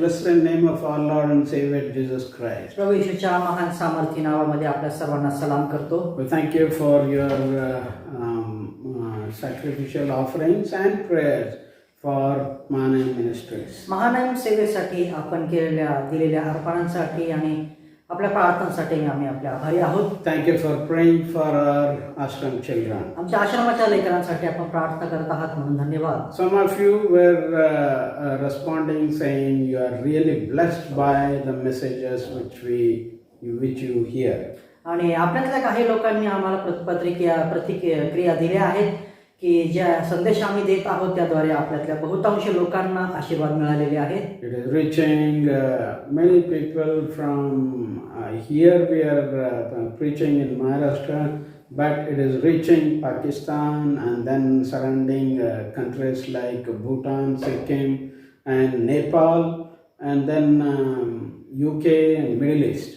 blessed name of our Lord and Savior Jesus Christ. प्रभू येशूच्या महान सामर्थी नावामध्ये आपल्या सर्वांना सलाम करतो. We thank you for your sacrificial offerings and prayers for Mahanaim Ministries. महानायम सेवेसाठी आपण दिलेल्या अर्पणांसाठी आणि आपल्या प्रार्थनांसाठी आम्ही आपले आभारी आहोत. Thank you for praying for our ashram children. आमच्या आश्रमाच्या लेकरांसाठी आपण प्रार्थना करत आहात म्हणून धन्यवाद. Some of you were responding saying you are really blessed by the messages which you hear. आणि आपल्यातल्या काही लोकांनी आम्हाला प्रतिक्रिया दिल्या आहेत की ज्या संदेश आम्ही देत आहोत त्याद्वारे आपल्यातल्या बहुतांश लोकांना आशीर्वाद मिळालेले आहेत. It is reaching many people from here we are preaching in Maharashtra, but it is reaching Pakistan and then surrounding countries like Bhutan, Sikkim and Nepal and then UK and Middle East.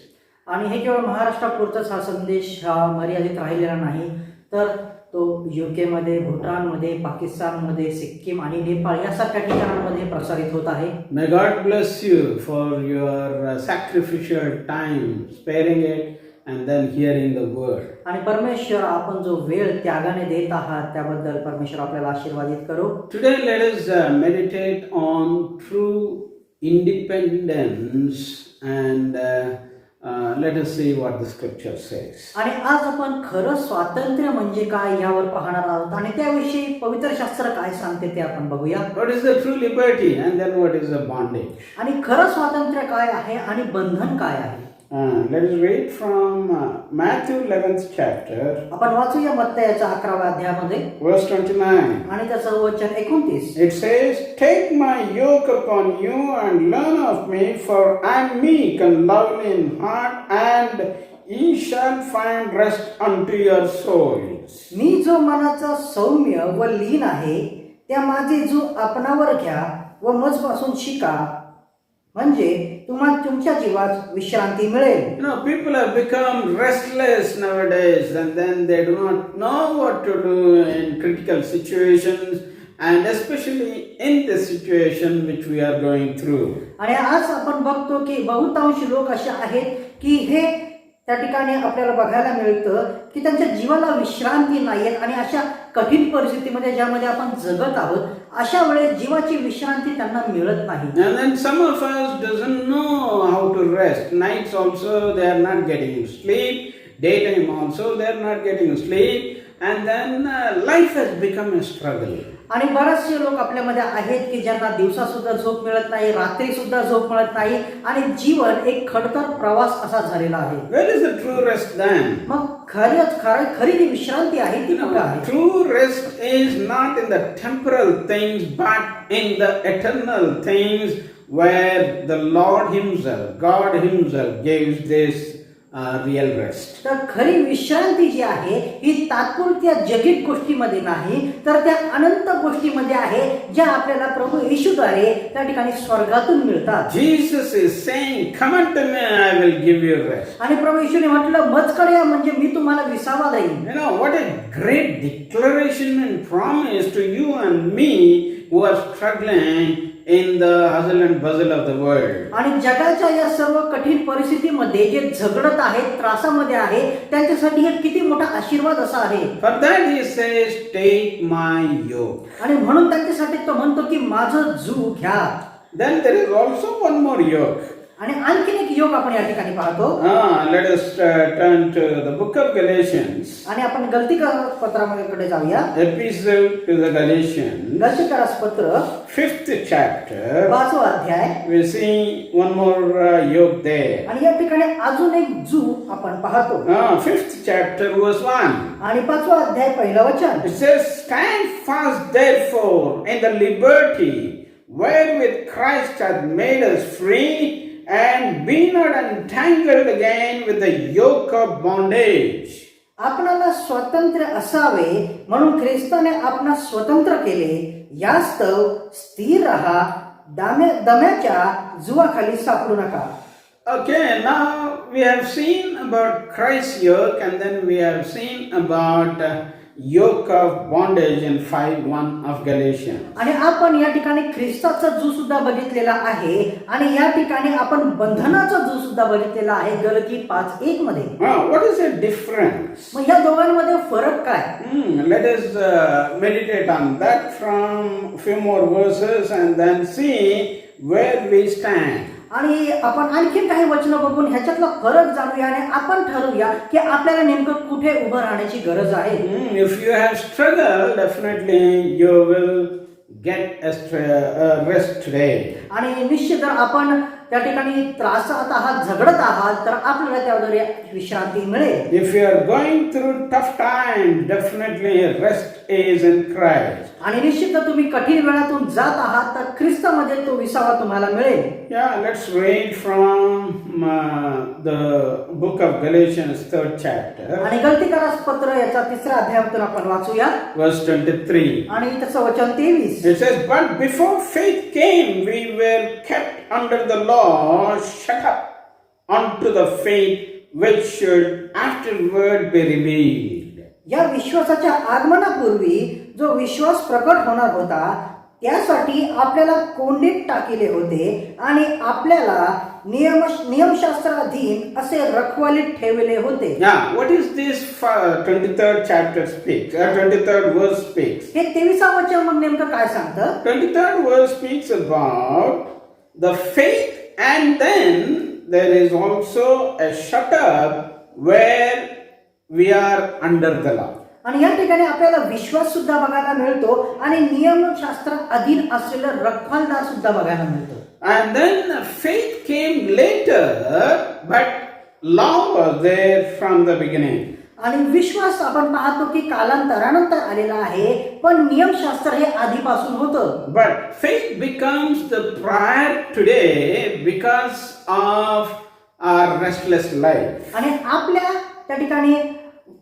आणि हे केवळ महाराष्ट्रापुरताच हा संदेश मर्यादित राहिलेला नाही, तर तो UK मध्ये, भूटानमध्ये, पाकिस्तानमध्ये, सिक्कीम आणि नेपाळ यासारख्या ठिकाणांमध्ये प्रसारित होत आहे. May God bless you for your sacrificial time, sparing it and then hearing the word. आणि परमेश्वर आपण जो वेळ त्यागाने देत आहात त्याबद्दल परमेश्वर आपल्याला आशीर्वादित करो. Today let us meditate on true independence and let us see what the scripture says. आणि आज आपण खरं स्वातंत्र्य म्हणजे काय यावर पाहणार आहोत आणि त्याविषयी पवित्र शास्त्र काय सांगते ते आपण बघूया. What is the true liberty and then what is the bondage? आणि खरं स्वातंत्र्य काय आहे आणि बंधन काय आहे. Let us read from Matthew 11th chapter. आपण वाचूया मत्तयाच्या 11व्या अध्यायामध्ये Verse 29. आणि त्याचं वचन 29. It says, "Take my yoke upon you and learn of me, for I am meek and lowly in heart, and ye shall find rest unto your souls." मी जो मनाचा सौम्य व लीन आहे त्या माझे जो आपणावर घ्या व मजपासून शिका, म्हणजे तुम्हाला तुमच्या जीवात विश्रांती मिळेल. You know, people have become restless nowadays and then they do not know what to do in critical situations and especially in this situation which we are going through. आणि आज आपण बघतो की बहुतांश लोक असे आहेत की हे त्या ठिकाणी आपल्याला बघायला मिळतं की त्यांच्या जीवाला विश्रांती नाहीये आणि अशा कठीण परिस्थितीमध्ये ज्यामध्ये आपण जगत आहोत अशा वेळेस जीवाची विश्रांती त्यांना मिळत नाही. And then some of us doesn't know how to rest. Nights also they are not getting sleep. Daytime also they are not getting sleep. And then life has become a struggle. आणि बरेचसे लोक आपल्यामध्ये आहेत की ज्यांना दिवसा सुद्धा झोप मिळत नाही, रात्री सुद्धा झोप मिळत नाही आणि जीवन एक खडतर प्रवास असा झालेला आहे. Where is the true rest then? मग खरी जी विश्रांती आहे ती कुठे आहे. True rest is not in the temporal things but in the eternal things where the Lord himself, God himself gives this real rest. तर खरी विश्रांती जी आहे ही तात्पुरत्या जगित गोष्टीमध्ये नाही तर त्या अनंत गोष्टीमध्ये आहे ज्या आपल्याला प्रभू येशूद्वारे त्या ठिकाणी स्वर्गातून मिळतात. Jesus is saying, "Come unto me, I will give you rest." आणि प्रभू येशूने म्हटलं मजकडे या म्हणजे मी तुम्हाला विसावा देईन. You know what a great declaration and promise to you and me who are struggling in the hustle and bustle of the world. आणि जगाच्या या सर्व कठीण परिस्थितीमध्ये जे झगडत आहेत, त्रासामध्ये आहे, त्यांच्यासाठी एक किती मोठा आशीर्वाद असा आहे. For that he says, take my yoke. आणि म्हणून त्यांच्यासाठी तो म्हणतो की माझं जू घ्या. Then there is also one more yoke. आणि आणखीन एक योग आपण या ठिकाणी पाहतो. Let us turn to the book of Galatians. आणि आपण गलतीपत्राकडे जाऊया. Epistle to the Galatians. गलतीकारास पत्र 5th chapter. 5वा अध्याय. We see one more yoke there. आणि या ठिकाणी अजून एक जू आपण पाहतो. 5th chapter verse 1. आणि 5वा अध्याय पहिलं वचन. It says, stand fast therefore in the liberty wherewith Christ hath made us free, and be not entangled again with the yoke of bondage. आपणाला स्वातंत्र्य असावे म्हणून ख्रिस्ताने आपणास स्वतंत्र केले, यास्तव स्थिर रहा, दम्याच्या जुवाखाली सापडू नका. Okay, now we have seen about Christ's yoke, and then we have seen about yoke of bondage in 5:1 of Galatians. आणि आपण या ठिकाणी ख्रिस्ताचा जू सुद्धा बघितलेला आहे आणि या ठिकाणी आपण बंधनाचा जू सुद्धा बघितलेला आहे गलती 5:1 मध्ये. What is the difference? मग या दोघांमध्ये फरक काय? Let us meditate on that from few more verses and then see where we stand. आणि आपण आणखीन काही वचन बघून ह्याच्यातला फरक जाणूया आणि आपण ठरवूया की आपल्याला नेमकं कुठे उभं राहण्याची गरज आहे. If you have struggled, definitely you will get a rest today. आणि निश्चित जर आपण त्या ठिकाणी त्रासात आहात, झगडत आहात, तर आपल्याला त्याद्वारे विश्रांती मिळेल. If you are going through tough times, definitely rest is in Christ. आणि निश्चित जर तुम्ही कठीण वेळातून जात आहात तर ख्रिस्तामध्ये तो विसावा तुम्हाला मिळेल. Yeah, let's read from the book of Galatians 3rd chapter. आणि गलतीकारास पत्र याचा 3रा अध्यायातून आपण वाचूया. Verse 23. आणि त्याचं वचन 23. It says, but before faith came, we were kept under the law, shut up unto the faith which should afterward be revealed. या विश्वासाच्या आगमनापूर्वी जो विश्वास प्रकट होणार होता त्यासाठी आपल्याला कोंडीत टाकिले होते आणि आपल्याला नियमशास्त्राधीन असे रखवालीत ठेवले होते. Yeah, what is this 23rd chapter speaks? 23rd verse speaks. हे 23वा वचन मग नेमकं काय सांगतं? 23rd verse speaks about the faith, and then there is also a shut up where we are under the law. आणि या ठिकाणी आपल्याला विश्वास सुद्धा बघायला मिळतो आणि नियमशास्त्र अधीन असलेलं रखवालदार सुद्धा बघायला मिळतो. And then faith came later, but law was there from the beginning. आणि विश्वास आपण पाहतो की कालांतरानंतर आलेला आहे, पण नियमशास्त्र हे आधीपासून होतं. But faith becomes the prior today because of our restless life. आणि आपल्या त्या ठिकाणी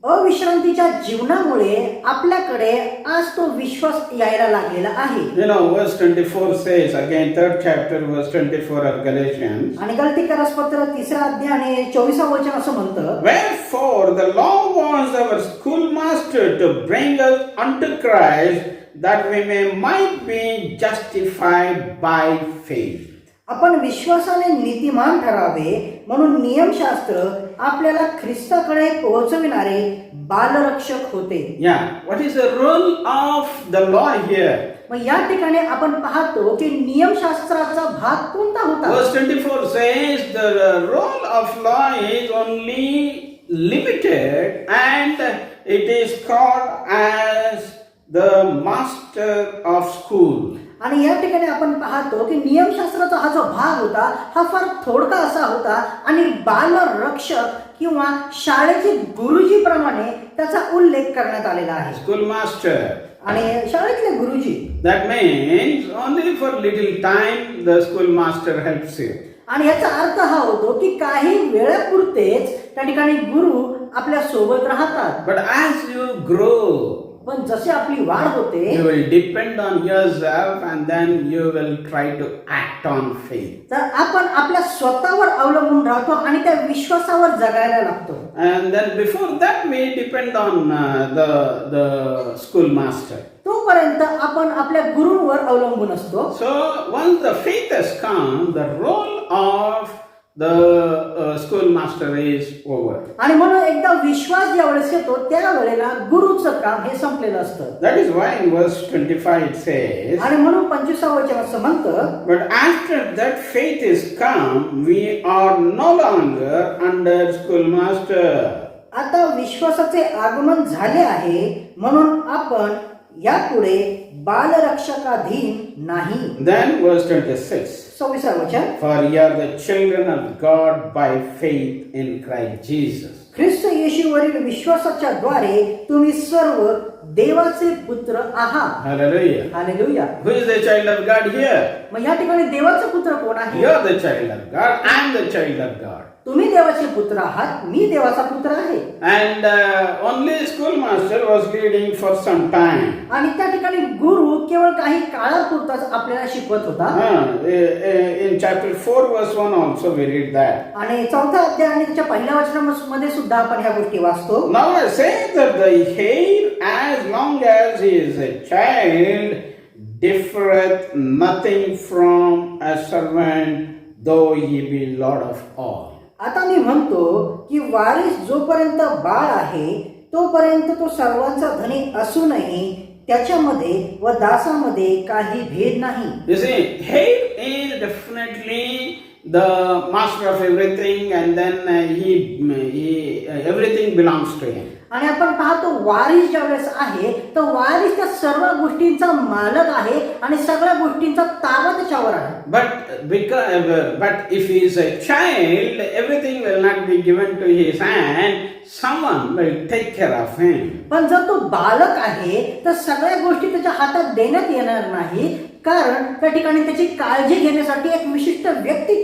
अविश्रांतीच्या जीवनामुळे आपल्याकडे आज तो विश्वास यायला लागलेला आहे. You know, verse 24 says, again 3rd chapter verse 24 of Galatians. आणि गलतीकारास पत्र 3रा अध्याय आणि 24वा वचन असं म्हणतं, Wherefore the law was our schoolmaster to bring us unto Christ, that we might be justified by faith. आपण विश्वासाने नीतिमान ठरावे म्हणून नियमशास्त्र आपल्याला ख्रिस्ताकडे पोहोचविणारे बालरक्षक होते. Yeah, what is the role of the law here? मग या ठिकाणी आपण पाहतो की नियमशास्त्राचा भाग कोणता होता? Verse 24 says the role of law is only limited, and it is called as the master of school. आणि या ठिकाणी आपण पाहतो की नियमशास्त्राचा हा जो भाग होता हा फार थोडका असा होता आणि बालरक्षक किंवा शाळेचे गुरुजी प्रमाणे त्याचा उल्लेख करण्यात आलेला आहे. School master. आणि शाळेतले गुरुजी. That means only for little time the school master helps you. आणि याचा अर्थ हा होतो की काही वेळापुरतेच त्या ठिकाणी गुरु आपल्या सोबत राहतात. But as you grow, पण जसे आपली वाढ होते you will depend on yourself, and then you will try to act on faith. तर आपण आपल्या स्वतःवर अवलंबून राहतो आणि त्या विश्वासावर जगायला लागतो. And then before that we depend on the school master. तो तोपर्यंत आपण आपल्या गुरूंवर अवलंबून असतो. So once the faith has come, the role of the schoolmaster is over. आणि म्हणून एकदा विश्वास ज्या वेळेस येतो त्यावेळेला गुरुचं काम हे संपलेलं असतं. That is why in verse 25 it says, आणि म्हणून 25 वचन असं म्हणतं, but after that faith is come, we are no longer under schoolmaster. आता विश्वासाचे आगमन झाले आहे म्हणून आपण यापुढे बालरक्षकाधीन नाही. Then verse 26, 26 वचन, for ye are the children of God by faith in Christ Jesus. ख्रिस्त येशूवरील विश्वासाच्या द्वारे तुम्ही सर्व देवाचे पुत्र आहात. Hallelujah. Hallelujah. Who is the child of God here? मग या ठिकाणी देवाचा पुत्र कोण आहे? You are the child of God. I am the child of God. तुम्ही देवाचे पुत्र आहात, मी देवाचा पुत्र आहे. And only schoolmaster was leading for some time. आणि त्या ठिकाणी गुरु केवळ काही काळापुरताच आपल्याला शिकवत होता. In chapter 4 verse 1 also we read that. आणि 4था अध्याय आणि त्याच्या पहिल्या वचनामध्ये सुद्धा आपण ह्या गोष्टी वाचतो. Now I say that the heir, as long as he is a child, differeth nothing from a servant, though he be Lord of all. आता मी म्हणतो की वारीस जोपर्यंत बाळ आहे तोपर्यंत तो सर्वांचा धनी असूनही त्याच्यामध्ये व दासामध्ये काही भेद नाही. You see, heir is definitely the master of everything, and then everything belongs to him. आणि आपण पाहतो वारीस ज्यावेळेस आहे तर वारीस त्या सर्व गोष्टींचा मालक आहे आणि सगळ्या गोष्टींचा ताबा त्याच्यावर आहे. But if he is a child, everything will not be given to his hand. Someone will take care of him. पण जर तो बालक आहे तर सगळ्या गोष्टी त्याच्या हातात देण्यात येणार नाही, कारण त्या ठिकाणी त्याची काळजी घेण्यासाठी एक विशिष्ट व्यक्ती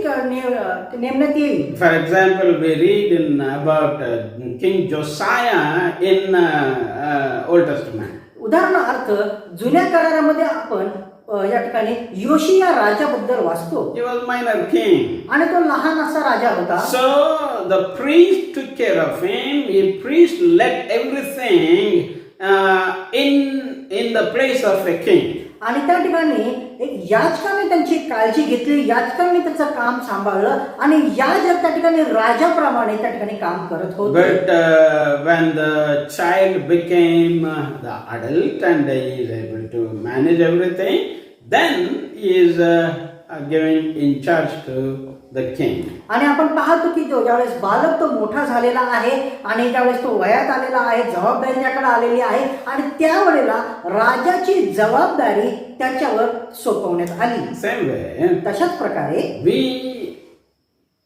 नेमण्यात येईल. For example, we read about King Josiah in Old Testament. उदाहरणार्थ जुन्या करारामध्ये आपण या ठिकाणी योशिया राजाबद्दल वाचतो. He was minor king. आणि तो लहान असा राजा होता. So the priest took care of him. The priest led everything in the place of a king. आणि त्या ठिकाणी एक याजकाने त्यांची काळजी घेतली, याजकाने त्याचं काम सांभाळलं आणि याजक त्या ठिकाणी राजाप्रमाणे त्या ठिकाणी काम करत होते. But when the child became the adult and he is able to manage everything, then he is given in charge to the king. आणि आपण पाहतो की तो ज्यावेळेस बालक तो मोठा झालेला आहे आणि ज्यावेळेस तो वयात आलेला आहे, जबाबदारी त्याकडे आलेली आहे आणि त्यावेळेला राजाची जबाबदारी त्याच्यावर सोपवण्यात आली. Same way, तशाच प्रकारे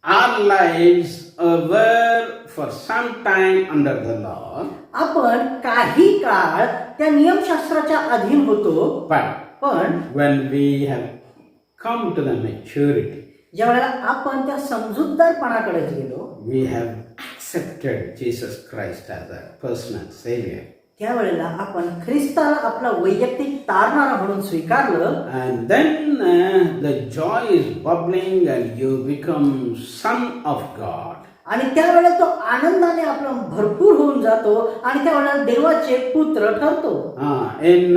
our lives were for some time under the law. आपण काही काळ त्या नियमशास्त्राच्या अधीन होतो. पण when we have come to the maturity, ज्यावेळेला आपण त्या समजूतदारपणाकडे गेलो, we have accepted Jesus Christ as a personal savior. त्यावेळेला आपण ख्रिस्ताला आपला वैयक्तिक तारणारा म्हणून स्वीकारलं. And then the joy is bubbling and you become son of God. आणि त्यावेळेला तो आनंदाने आपला भरपूर होऊन जातो आणि त्यावेळेला देवाचे पुत्र ठरतो. In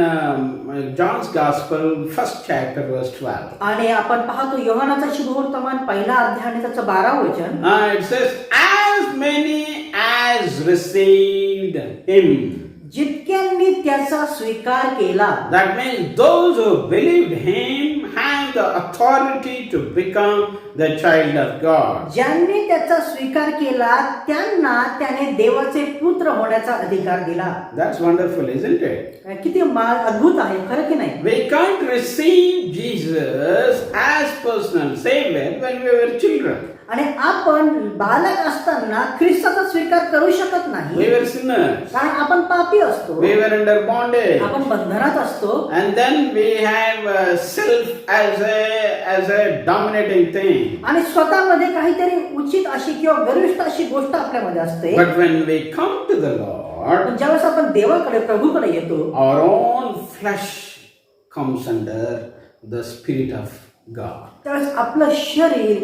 John's Gospel, 1st chapter, verse 12. आणि आपण पाहतो योहानाचा शुभवर्तमान पहिला अध्याय आणि त्याचं 12 वचन. It says, as many as received him. जितक्यांनी त्याचा स्वीकार केला. That means those who believed him have the authority to become the child of God. ज्यांनी त्याचा स्वीकार केला त्यांना त्याने देवाचे पुत्र होण्याचा अधिकार दिला. That's wonderful, isn't it? किती अद्भुत आहे, खरं की नाही? We can't receive Jesus as personal savior when we were children. आणि आपण बालक असताना ख्रिस्ताचा स्वीकार करू शकत नाही. We were sinners. कारण आपण पापी असतो. We were under bondage. आपण बंधनात असतो. And then we have self as a dominating thing. आणि स्वतःमध्ये काहीतरी उचित अशी किंवा गरिष्ठ अशी गोष्ट आपल्यामध्ये असते. But when we come to the Lord, पण ज्यावेळेस आपण देवाकडे प्रभूकडे येतो, our own flesh comes under the Spirit of God. त्यावेळेस आपलं शरीर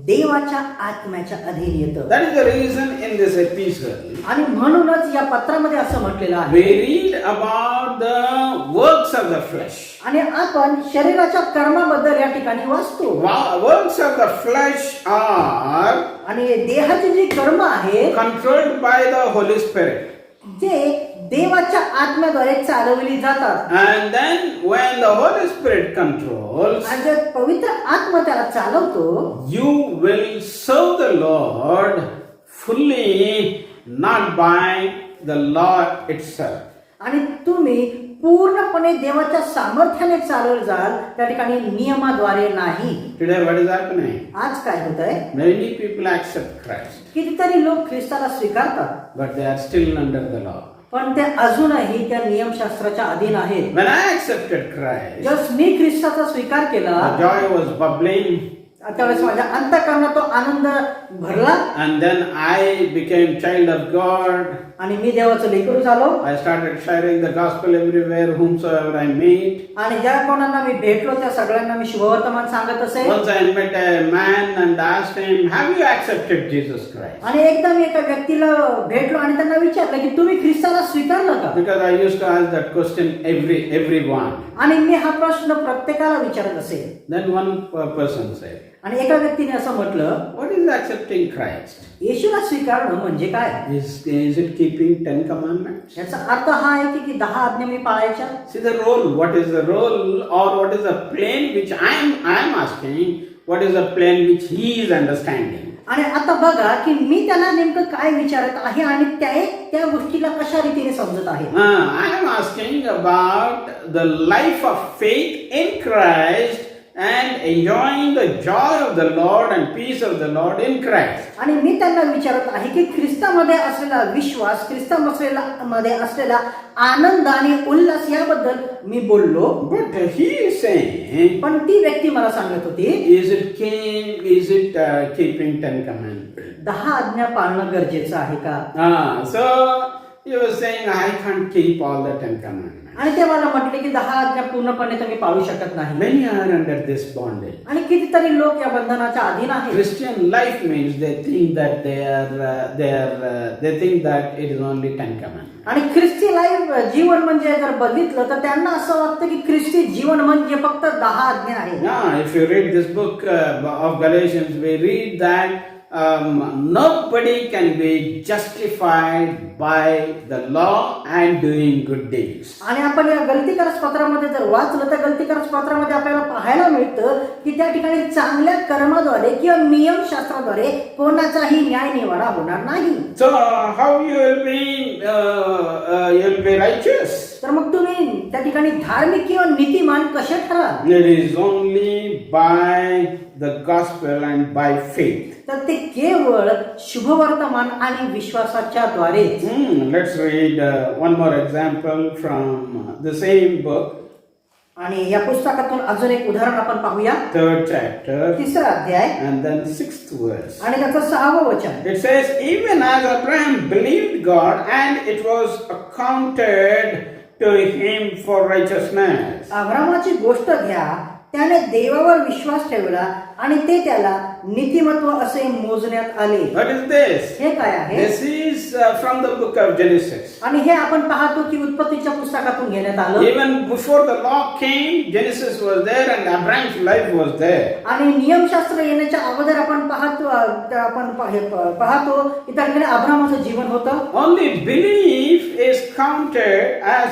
देवाच्या आत्म्याच्या अधीन येतं. That is the reason in this epistle आणि म्हणूनच या पत्रामध्ये असं म्हटलेलं आहे. we read about the works of the flesh. आणि आपण शरीराच्या कर्माबद्दल या ठिकाणी वाचतो. Works of the flesh are आणि देहाची जी कर्म आहे controlled by the Holy Spirit. जे देवाच्या आत्म्याद्वारे चालवली जातात. And then when the Holy Spirit controls, आणि जर पवित्र आत्मा त्याला चालवतो, you will serve the Lord fully, not by the law itself. आणि तुम्ही पूर्णपणे देवाच्या सामर्थ्याने चालवलं जाल, त्या ठिकाणी नियमाद्वारे नाही. Today what is happening? आज काय होत आहे? Many people accept Christ, कितीतरी लोक ख्रिस्ताला स्वीकारतात, but they are still under the law. पण ते अजूनही त्या नियमशास्त्राच्या अधीन आहेत. When I accepted Christ, जस मी ख्रिस्ताचा स्वीकार केला, the joy was bubbling, त्यावेळेस माझ्या अंतःकरणात तो आनंद भरला and then I became child of God. आणि मी देवाचं लेकरू झालो. I started sharing the gospel everywhere, whomsoever I meet. आणि ज्या कोणाला मी भेटलो त्या सगळ्यांना मी शुभवर्तमान सांगत असे. Once I met a man and asked him, "Have you accepted Jesus Christ?" आणि एकदा मी एका व्यक्तीला भेटलो आणि त्यांना विचारलं की तुम्ही ख्रिस्ताला स्वीकारलं का? Because I used to ask that question everyone. आणि मी हा प्रश्न प्रत्येकाला विचारत असे. Then one person said, आणि एका व्यक्तीने असं म्हटलं, "What is accepting Christ? येशूला स्वीकारणं म्हणजे काय? Is it keeping 10 commandments?" याचा अर्थ हा आहे की 10 आज्ञा मी पाळायच्या. See the role. What is the role, or what is the plane which I am asking? What is the plane which he is understanding? आणि आता बघा की मी त्याला नेमकं काय विचारत आहे आणि त्या गोष्टीला कशा रीतीने समजत आहे. I am asking about the life of faith in Christ and enjoying the joy of the Lord and peace of the Lord in Christ. आणि मी त्यांना विचारत आहे की ख्रिस्तामध्ये असलेला विश्वास, ख्रिस्तामध्ये असलेला आनंद आणि उल्हास याबद्दल मी बोललो. But he is saying, पण ती व्यक्ती मला सांगत होती, is it keeping 10 commandments? 10 आज्ञा पाळणं गरजेचं आहे का? So he was saying, I can't keep all the 10 commandments. आणि ते मला म्हटले की 10 आज्ञा पूर्णपणे तुम्ही पाळू शकत नाही. Many are under this bondage. आणि कितीतरी लोक या बंधनाच्या अधीन आहेत. Christian life means they think that they think that it is only 10 commandments. आणि ख्रिस्ती लाईफ जीवन म्हणजे जर बघितलं तर त्यांना असं वाटतं की ख्रिस्ती जीवन म्हणजे फक्त 10 आज्ञा आहे. Now, if you read this book of Galatians, we read that nobody can be justified by the law and doing good deeds. आणि आपण या गलतीकारस पत्रामध्ये जर वाचलं तर गलतीकारस पत्रामध्ये आपल्याला पाहायला मिळतं की त्या ठिकाणी चांगल्या कर्माद्वारे किंवा नियमशास्त्राद्वारे कोणाचाही न्याय निवाडा होणार नाही. So how you will be righteous? तर मग तुम्ही त्या ठिकाणी धार्मिक किंवा नीतिमान कसे ठराल? It is only by the gospel and by faith. तर ते केवळ शुभवर्तमान आणि विश्वासाच्या द्वारे. Let's read one more example from the same book. आणि या पुस्तकातून अजून एक उदाहरण आपण पाहूया. 3rd chapter 3रा अध्याय and then 6th verse. आणि त्याचं 6वं वचन. It says, even as Abraham believed God and it was accounted to him for righteousness. अब्रामाची गोष्ट घ्या, त्याने देवावर विश्वास ठेवला आणि ते त्याला नीतिमत्व असे मोजण्यात आले. What is this? हे काय आहे? This is from the book of Genesis. आणि हे आपण पाहतो की उत्पत्तीच्या पुस्तकातून घेण्यात आलं. Even before the law came, Genesis was there and Abraham's life was there. आणि नियमशास्त्र येण्याच्या अगोदर आपण पाहतो की त्या ठिकाणी अब्रामाचं जीवन होतं. Only belief is counted as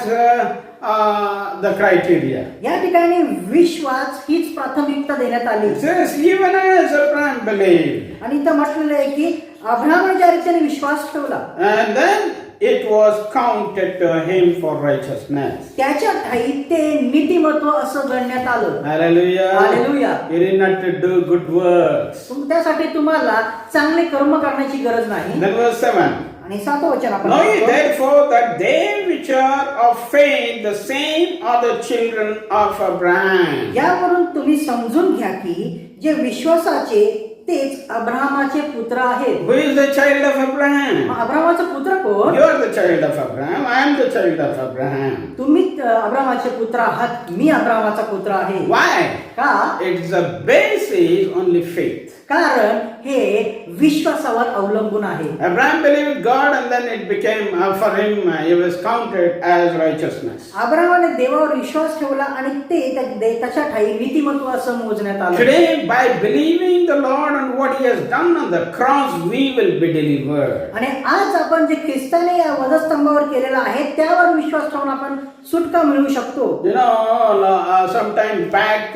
the criteria. या ठिकाणी विश्वास हीच प्राथमिकता देण्यात आली. It says, even as Abraham believed. आणि इथं म्हटलेलं आहे की अब्रामाने ज्या रीतीने विश्वास ठेवला And then it was counted to him for righteousness. त्याच्या ठाई ते नीतिमत्व असं गणण्यात आलं. Hallelujah. Hallelujah. You did not to do good works. त्यासाठी तुम्हाला चांगले कर्म करण्याची गरज नाही. Then verse 7. आणि 7वं वचन आपण Know ye पाहतो. therefore that they which are of faith, the same are the children of Abraham. यावरून तुम्ही समजून घ्या की जे विश्वासाचे तेच अब्राहमाचे पुत्र आहेत. Who is the child of Abraham? मग अब्राहमाचा पुत्र कोण? You are the child of Abraham. I am the child of Abraham. तुम्ही अब्राहमाचे पुत्र आहात, मी अब्राहमाचा पुत्र आहे. Why? का? It's the basis only faith. कारण हे विश्वासावर अवलंबून आहे. Abraham believed God and then it became, for him, he was counted as righteousness. अब्रामाने देवावर विश्वास ठेवला आणि ते त्याच्या ठाई नीतिमत्व असं मोजण्यात आलं. Today, by believing the Lord and what he has done on the cross, we will be delivered. आणि आज आपण जे ख्रिस्ताने या वधस्तंभावर केलेलं आहे त्यावर विश्वास ठेवून आपण सुटका मिळवू शकतो. You know, some time back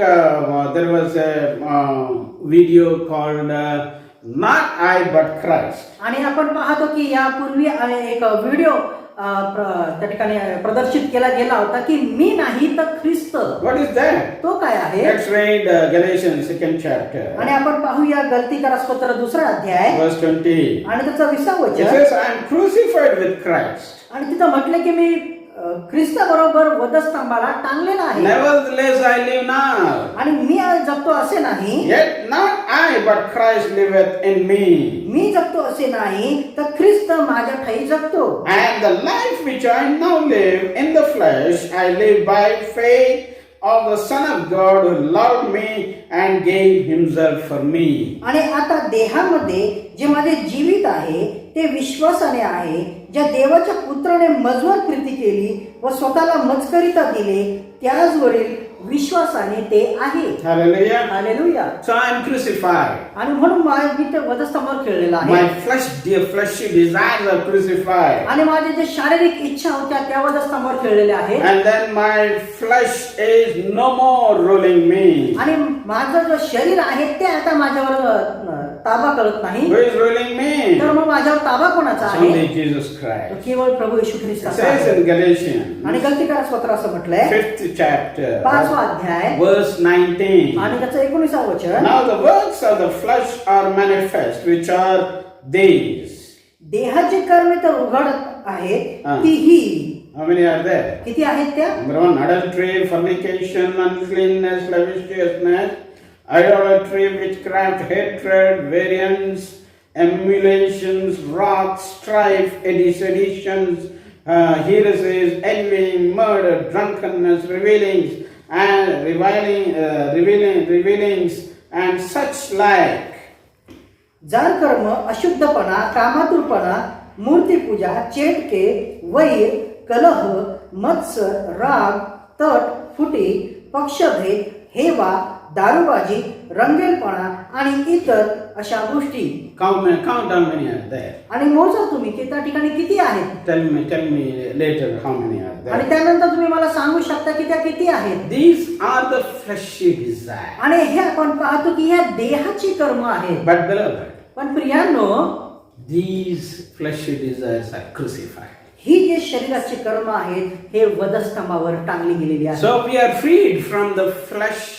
there was a video called Not I but Christ. आणि आपण पाहतो की यापूर्वी एक व्हिडिओ त्या ठिकाणी प्रदर्शित केला गेला होता की मी नाही तर ख्रिस्त. What is that? तो काय आहे? Let's read Galatians 2nd chapter. आणि आपण पाहूया गलतीकारास पत्र 2रा अध्याय Verse 20. आणि त्याचं 20 It वचन. says, I am crucified with Christ. आणि तिथं म्हटलं की मी ख्रिस्ताबरोबर वधस्तंभाला टांगलेला आहे. Nevertheless I live now. आणि मी आज जगतो असे नाही. Yet not I, but Christ liveth in me. मी जगतो असे नाही तर ख्रिस्त माझ्या ठाई जगतो. And the life which I now live in the flesh, I live by faith of the Son of God who loved me and gave himself for me. आणि आता देहामध्ये जे माझे जीवित आहे ते विश्वासाने आहे, ज्या देवाच्या पुत्राने मजवर प्रीती केली व स्वतःला मजकरिता दिले त्याचवरील विश्वासाने ते आहे. Hallelujah. Hallelujah. So I am crucified. आणि म्हणून मी ते वधस्तंभावर खेळलेला आहे. My fleshy desires are crucified. आणि माझे जे शारीरिक इच्छा होत्या त्या वधस्तंभावर खेळलेल्या आहेत. And then my flesh is no more ruling me. आणि माझं जो शरीर आहे ते आता माझ्यावर ताबा करत नाही. Who is ruling me? तर मग माझ्यावर ताबा कोणाचा It's आहे? only Jesus Christ. केवळ प्रभू येशू It ख्रिस्ताचा says आहे. in Galatians आणि गलतीकारास पत्र असं म्हटलंय 5th chapter 5वा अध्याय verse 19. आणि त्याचं 19 वचन. Now the works of the flesh are manifest, which are these. देहाची कर्मे तर उघड आहेत हा. तीही. How many are there? किती आहेत त्या? Number 1, adultery, fornication, uncleanness, lasciviousness, idolatry, witchcraft, hatred, variance, emulations, wrath, strife, seditions, heresies, envying, murder, drunkenness, revilings, and such like. जार कर्म, अशुद्धपणा, कामातुरपणा, मूर्तीपूजा, चेटके, वैर, कलह, मत्सर, राग, तट, फुटी, पक्षभेद, हेवा, दारूबाजी, रंगेलपणा आणि इतर अशा गोष्टी. Count how many are there. आणि मोजा तुम्ही की त्या ठिकाणी किती आहेत. Tell me later how many are आणि there. त्यानंतर तुम्ही मला सांगू शकता की त्या किती आहेत. These are the fleshy desires. आणि हे आपण पाहतो की ह्या देहाची कर्म आहेत. But beloved, पण प्रियांनो, these fleshy desires are crucified. ही जे शरीराची कर्म आहेत हे वधस्तंभावर टांगली गेलेली आहेत. So we are freed from the flesh.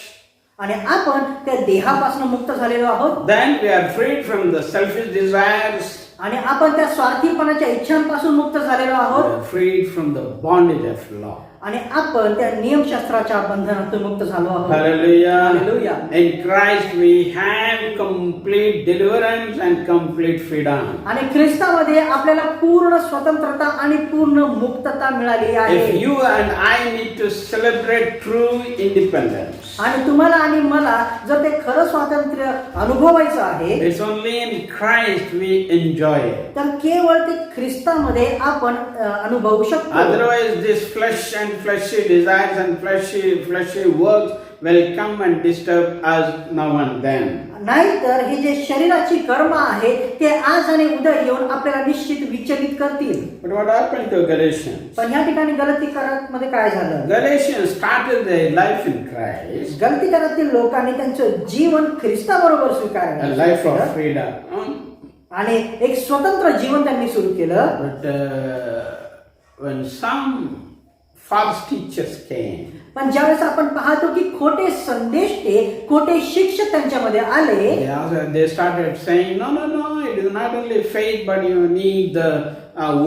आणि आपण त्या देहापासून मुक्त झालेलो आहोत. Then we are freed from the selfish desires. आणि आपण त्या स्वार्थीपणाच्या इच्छांपासून मुक्त झालेलो We आहोत. are freed from the bondage of law. आणि आपण त्या नियमशास्त्राच्या बंधनातून मुक्त झालो आहोत. Hallelujah. Hallelujah. In Christ we have complete deliverance and complete freedom. आणि ख्रिस्तामध्ये आपल्याला पूर्ण स्वतंत्रता आणि पूर्ण मुक्तता मिळाली आहे. If you and I need to celebrate true independence, आणि तुम्हाला आणि मला जर ते खरं स्वातंत्र्य अनुभवायचं आहे it's only in Christ we enjoy it. तर केवळ ते ख्रिस्तामध्ये आपण अनुभवू शकतो. Otherwise this flesh and fleshy desires and fleshy works will come and disturb us now and then. नाहीतर हे जे शरीराची कर्म आहे ते आज आणि उद्या येऊन आपल्याला निश्चित विचलित करतील. But what happened to Galatians? पण या ठिकाणी गलतीकारामध्ये काय झालं? Galatians started their life in Christ, गलतीकारातील लोकांनी त्यांचं जीवन ख्रिस्ताबरोबर a स्वीकारलं life of freedom. आणि एक स्वतंत्र जीवन त्यांनी सुरू केलं. But when some false teachers came, पण ज्यावेळेस आपण पाहतो की खोटे संदेष्टे, खोटे शिक्षक त्यांच्यामध्ये आले, they started saying, no, it is not only faith, but you need the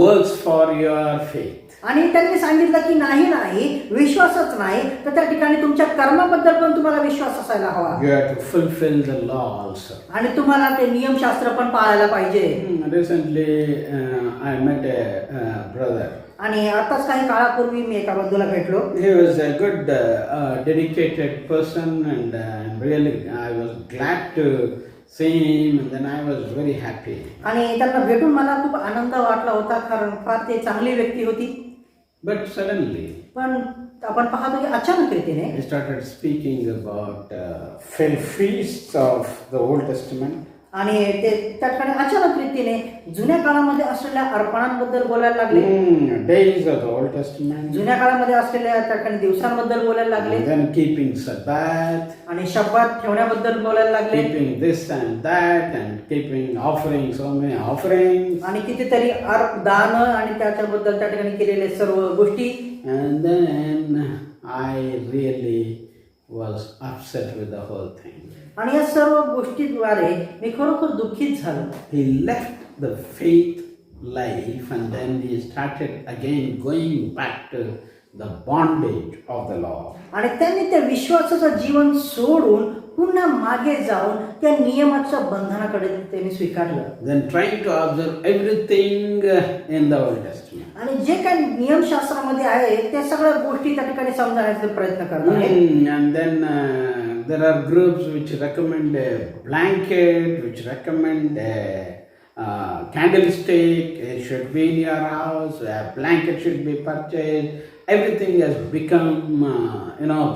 works for your faith. आणि त्यांनी सांगितलं की नाही विश्वासच नाही तर त्या ठिकाणी तुमच्या कर्माबद्दल पण तुम्हाला विश्वास असायला हवा. You have to fulfill the law also. आणि तुम्हाला ते नियमशास्त्र पण पाळायला पाहिजे. Recently, I met a brother. आणि आताच काही काळापूर्वी मी एका बंधूला भेटलो. He was a good, dedicated person, and I was glad to see him, and then I was very happy. आणि त्यांना भेटून मला खूप आनंद वाटला होता, कारण फार ते चांगली व्यक्ती होती. But suddenly, पण आपण पाहतो की अचानक रीतीने he started speaking about feasts of the Old Testament. आणि ते त्या ठिकाणी अचानक रीतीने जुन्या काळामध्ये असलेल्या अर्पणांबद्दल बोलायला लागले. Days of the Old Testament. जुन्या काळामध्ये असलेल्या त्या ठिकाणी दिवसांबद्दल बोलायला लागले. And then keeping Sabbath. आणि शब्दात ठेवण्याबद्दल बोलायला लागले. Keeping this and that and keeping offering so many offerings. आणि कितीतरी दान आणि त्याच्याबद्दल त्या ठिकाणी केलेले सर्व गोष्टी. And then I really was upset with the whole thing. आणि या सर्व गोष्टीद्वारे मी खरोखर दुःखित झालो. He left the faith life and then he started again going back to the bondage of the law. आणि त्यांनी त्या विश्वासाचं जीवन सोडून पुन्हा मागे जाऊन त्या नियमाच्या बंधनाकडे त्यांनी स्वीकारलं. Then trying to observe everything in the Old Testament. आणि जे काही नियमशास्त्रामध्ये आहे त्या सगळ्या गोष्टी त्या ठिकाणी समजण्याचा प्रयत्न करत आहे. And then there are groups which recommend a blanket, which recommend a candlestick. It should be in your house. A blanket should be purchased. Everything has become,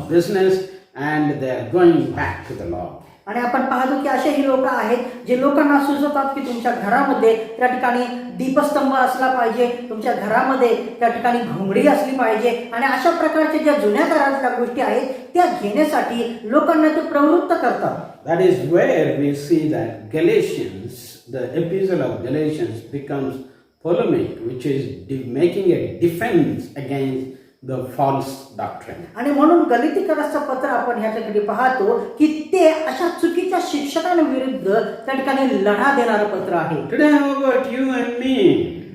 business, and they are going back to the law. आणि आपण पाहतो की असेही लोक आहेत जे लोकांना सुचवतात की तुमच्या घरामध्ये त्या ठिकाणी दीपस्तंभ असला पाहिजे, तुमच्या घरामध्ये त्या ठिकाणी घोंगडी असली पाहिजे, आणि अशा प्रकारच्या ज्या जुन्या काळातल्या गोष्टी आहेत त्या घेण्यासाठी लोकांना ते प्रवृत्त करतात. That is where we see that Galatians, the epistle of Galatians, becomes polemic, which is making a defense against the false doctrine. आणि म्हणून गलितीकराचं पत्र आपण ह्याच्याकडे पाहतो की ते अशा चुकीच्या शिक्षकांविरुद्ध त्या ठिकाणी लढा देणारं पत्र आहे. Today, how about you and me?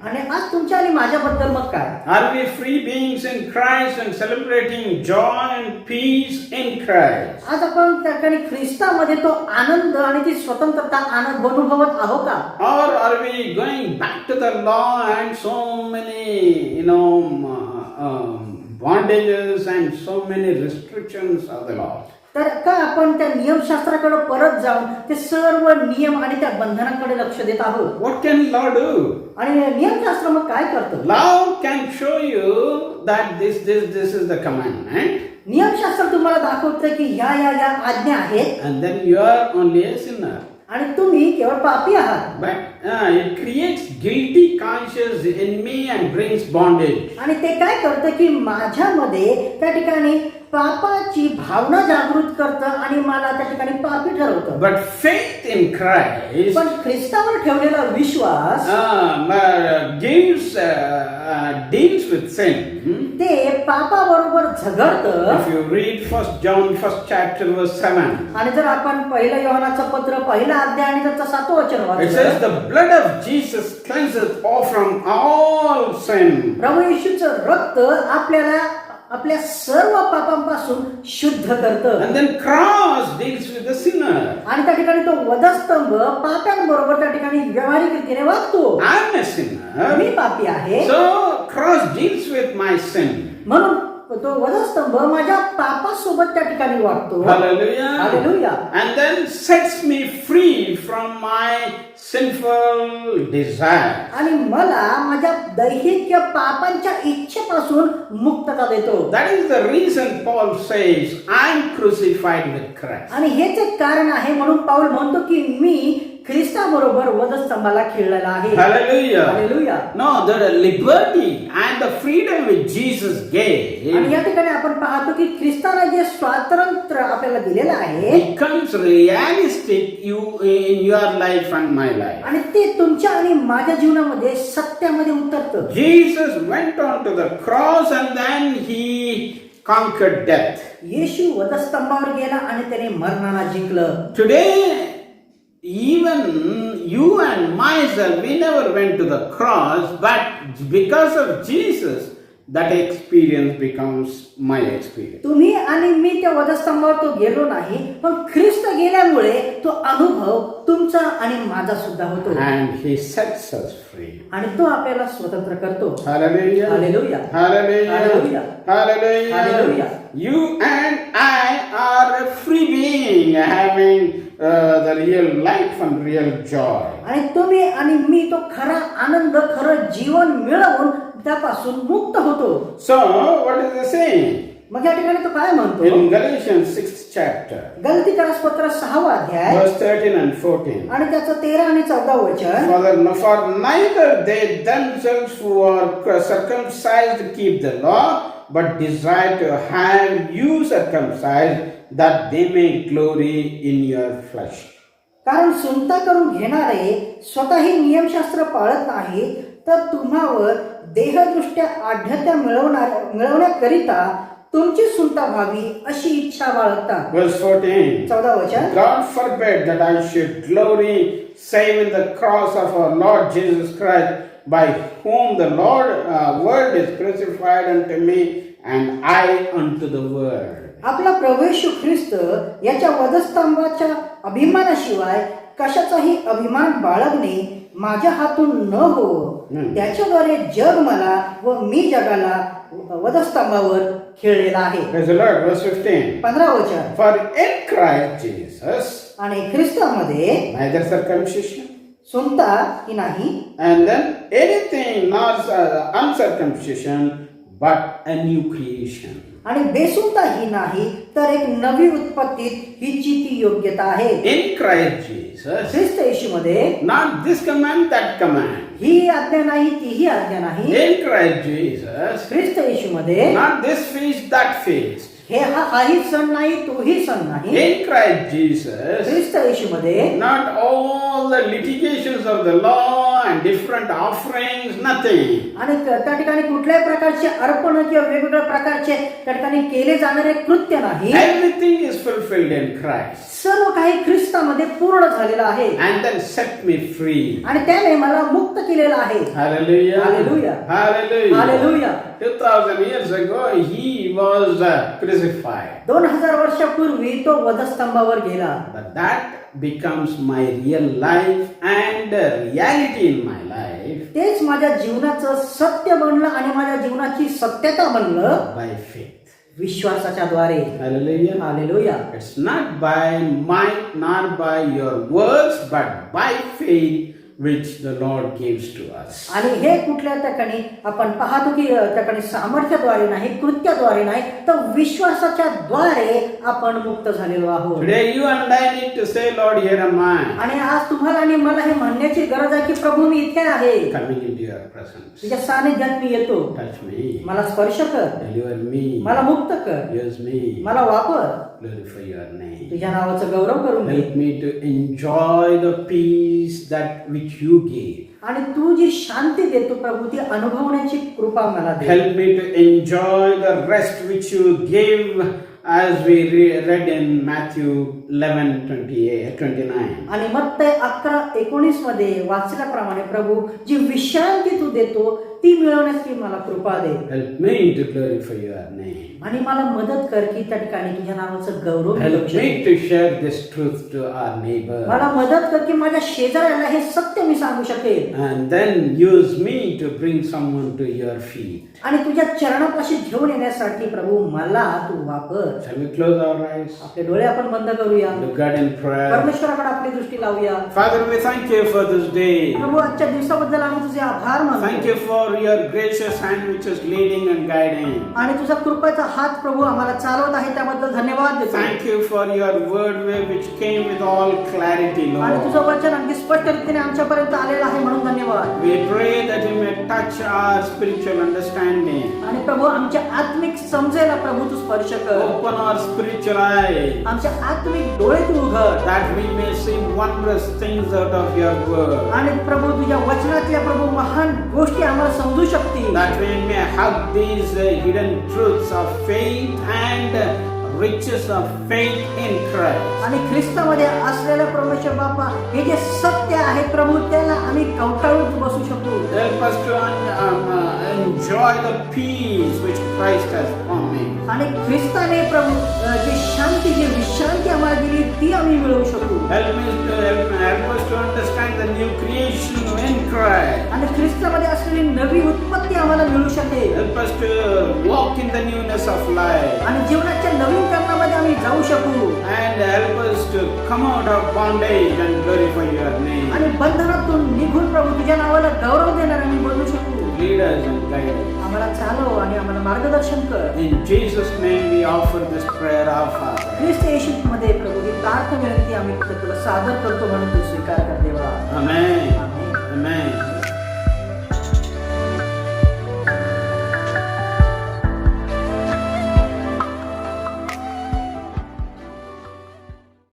आणि आज तुमच्या आणि माझ्याबद्दल मग काय? Are we free beings in Christ and celebrating joy and peace in Christ? आज आपण त्या ठिकाणी ख्रिस्तामध्ये तो आनंद आणि ती स्वतंत्रता अनुभवत आहो का? Or are we going back to the law and so many, bondages and so many restrictions of the law? तर का आपण त्या नियमशास्त्राकडे परत जाऊन ते सर्व नियम आणि त्या बंधनाकडे लक्ष देत आहोत? What can law do? आणि नियमशास्त्र मग काय करतं? Law can show you that this is the commandment. नियमशास्त्र तुम्हाला दाखवतं की या आज्ञा आहेत, And then you are only a sinner. आणि तुम्ही केवळ पापी आहात. But it creates guilty conscience in me and brings bondage. आणि ते काय करतं की माझ्यामध्ये त्या ठिकाणी पापाची भावना जागृत करतं आणि मला त्या ठिकाणी पापी ठरवतं. But faith in Christ पण ख्रिस्तावर ठेवलेला विश्वास deals with sin. ते पापाबरोबर झगडतं. If you read 1 John 1st chapter verse 7, आणि जर आपण पहिलं योहानाचं पत्र पहिला अध्याय आणि त्याचं 7वं वचन it says वाचलं, the blood of Jesus cleanses all from all sin. प्रभू येशूचं रक्त आपल्या सर्व पापांपासून शुद्ध करतं. And then cross deals with the sinner. आणि त्या ठिकाणी तो वधस्तंभ पाप्यांबरोबर त्या ठिकाणी व्यावहारिक रीतीने वागतो. I'm a sinner. मी पापी आहे, So cross deals with my sin. म्हणून तो वधस्तंभ माझ्या पापासोबत त्या ठिकाणी वागतो. Hallelujah. Hallelujah. And then sets me free from my sinful desire. आणि मला माझ्या दैहिक पापांच्या इच्छेपासून मुक्तता देतो. That is the reason Paul says, I'm crucified with Christ. आणि हेच एक कारण आहे म्हणून पाऊल म्हणतो की मी ख्रिस्ताबरोबर वधस्तंभाला खिळलेला आहे. Hallelujah. Hallelujah. No, the liberty and the freedom which Jesus gave आणि या ठिकाणी आपण पाहतो की ख्रिस्ताने जे स्वातंत्र्य आपल्याला दिलेलं आहे becomes realistic in your life and my life. आणि ते तुमच्या आणि माझ्या जीवनामध्ये सत्यामध्ये उतरतं. Jesus went on to the cross and then he conquered death. येशू वधस्तंभावर गेला आणि त्याने मरणाला जिंकलं. Today, even you and myself, we never went to the cross, but because of Jesus, that experience becomes my experience. तुम्ही आणि मी त्या वधस्तंभावर तो गेलो नाही, पण ख्रिस्त गेल्यामुळे तो अनुभव तुमचा आणि माझा सुद्धा होतो. And he sets us free. आणि तो आपल्याला स्वतंत्र करतो. Hallelujah. Hallelujah. Hallelujah. Hallelujah. Hallelujah. Hallelujah. You and I are a free being having the real life and real joy. आणि तुम्ही आणि मी तो खरा आनंद खरं जीवन मिळवून त्यापासून मुक्त होतो. So, what is it saying? मग या ठिकाणी तो काय म्हणतो? In Galatians 6th chapter, गलतीकरासपत्र 6वा अध्याय verse 13 and 14. आणि त्याचं 13 आणि 14 वचन. For neither they themselves who are circumcised keep the law, but desire to have you circumcised, that they may glory in your flesh. कारण सुनता करून घेणारे स्वतःही नियमशास्त्र पाळत नाही, तर तुम्हावर देहदृष्ट्या आढ्यता मिळवण्याकरिता तुमची सुनता व्हावी अशी इच्छा बाळगतात. Verse 14. 14 वचन. God forbid that I should glory save in the cross of our Lord Jesus Christ, by whom the world is crucified unto me, and I unto the world. आपला प्रभू येशू ख्रिस्त याच्या वधस्तंभाच्या अभिमानाशिवाय कशाचाही अभिमान बाळगणे माझ्या हातून न हो. त्याच्याद्वारे जग मला व मी जगाला वधस्तंभावर खेळलेला आहे. Praise the Lord. Verse 15. 15 वचन. For in Christ Jesus, आणि ख्रिस्तामध्ये neither circumcision, सुनता ही नाही, and then anything not uncircumcision, but a new creation. आणि बेसुनता ही नाही, तर एक नवी उत्पत्तीत हिची ती योग्यता आहे. In Christ Jesus, Christ येशूमध्ये not this command, that command. ही आज्ञा नाही, तीही आज्ञा नाही. In Christ Jesus, Christ येशूमध्ये not this feast, that feast. हाही सण नाही, तोही सण नाही. In Christ Jesus, Christ येशूमध्ये not all the litigations of the law and different offerings, nothing. आणि त्या ठिकाणी कुठल्याही प्रकारचे अर्पण किंवा वेगवेगळ्या प्रकारचे त्या ठिकाणी केले जाणारे कृत्य नाही. Everything is fulfilled in Christ. सर्व काही ख्रिस्तामध्ये पूर्ण झालेलं आहे. And then set me free. आणि त्याने मला मुक्त केलेलं आहे. Hallelujah. Hallelujah. Hallelujah. Hallelujah. 2000 years ago, he was crucified. 2000 वर्षापूर्वी तो वधस्तंभावर गेला. But that becomes my real life and reality in my life तेच माझ्या जीवनाचं सत्य बनलं आणि माझ्या जीवनाची सत्यता बनलं by faith. विश्वासाच्या द्वारे. Hallelujah. Hallelujah. It's not by might nor by your works, but by faith which the Lord gives to us. आणि हे कुठल्या ठिकाणी आपण पाहतो की ठिकाणी सामर्थ्याद्वारे नाही, कृत्याद्वारे नाही, तर विश्वासाच्या द्वारे आपण मुक्त झालेलो आहोत. Today you and I need to say, Lord, here am I. आणि आज तुम्हाला आणि मला हे म्हणण्याची गरज आहे की प्रभू मी इथे आहे. Coming into your presence. तुझ्या सानिध्यात मी येतो. Touch me. मला स्पर्श कर. Deliver me. मला मुक्त कर. Use me. मला वापर. Glorify your name. तुझ्या नावाचं गौरव करून घे. Help me to enjoy the peace that which you gave. आणि तू जी शांती देतो प्रभू ती अनुभवण्याची कृपा मला दे. Help me to enjoy the rest which you gave as we read in Matthew 11:29. आणि मत्तय 11:19 मध्ये वाचल्याप्रमाणे प्रभू जी विश्रांती तू देतो ती मिळवण्याची मला कृपा दे. Help me to glorify your name. आणि मला मदत कर की त्या ठिकाणी तुझ्या नावाचं गौरव Help मिळवू me शकेन. to share this truth to our neighbor. मला मदत कर की माझ्या शेजाऱ्याला हे सत्य मी सांगू शकेन. And then use me to bring someone to your feet. आणि तुझ्या चरणापाशी घेऊन येण्यासाठी प्रभू मला तू वापर. Shall we close our eyes? आपले डोळे आपण बंद करूया. Look God in prayer. परमेश्वराकडे आपली दृष्टी लावूया. Father, we thank you for this day. प्रभू आजच्या दिवसाबद्दल आम्ही तुझे आभार Thank मानतो. you for your gracious hand which is leading and guiding. आणि तुझा कृपेचा हात प्रभू आम्हाला चालवत आहे त्याबद्दल धन्यवाद देतो. Thank you for your word which came with all clarity, आणि Lord. तुझं वचन अगदी स्पष्ट रीतीने आमच्यापर्यंत आलेलं आहे म्हणून धन्यवाद. We pray that you may touch our spiritual understanding. आणि प्रभू आमच्या आत्मिक समजेला प्रभू तू स्पर्श कर. Open our spiritual eyes आमच्या आत्मिक डोळे तू उघड. that we may see wondrous things out of your word. आणि प्रभू तुझ्या वचनातल्या प्रभू महान गोष्टी आम्हाला समजू शकतील. That we may have these hidden truths of faith and riches of faith in Christ. आणि ख्रिस्तामध्ये असलेलं परमेश्वर बापा हे जे सत्य आहे प्रभू त्याला आम्ही कवटाळून बसू शकू. Help us to enjoy the peace which Christ has promised. आणि ख्रिस्ताने प्रभू जी शांती जी विश्रांती आम्हाला दिली ती आम्ही मिळवू शकू. Help us to understand the new creation in Christ. आणि ख्रिस्तामध्ये असलेली नवी उत्पत्ती आम्हाला मिळू शकेल. Help us to walk in the newness of life. आणि जीवनाच्या नवीन बंधनामध्ये आम्ही जाऊ शकू and help us to come out of bondage and glorify your name. आणि बंधनातून निघून प्रभू तुझ्या नावाला गौरव देणार आम्ही बोलू शकू. Lead us and guide us. आम्हाला चालव आणि आम्हाला मार्गदर्शन कर. In Jesus' name we offer this prayer, our Father. ख्रिस्त येशूमध्ये प्रभू ही प्रार्थना विनंती आम्ही तुला सादर करतो म्हणून तू स्वीकार कर देवा. Amen.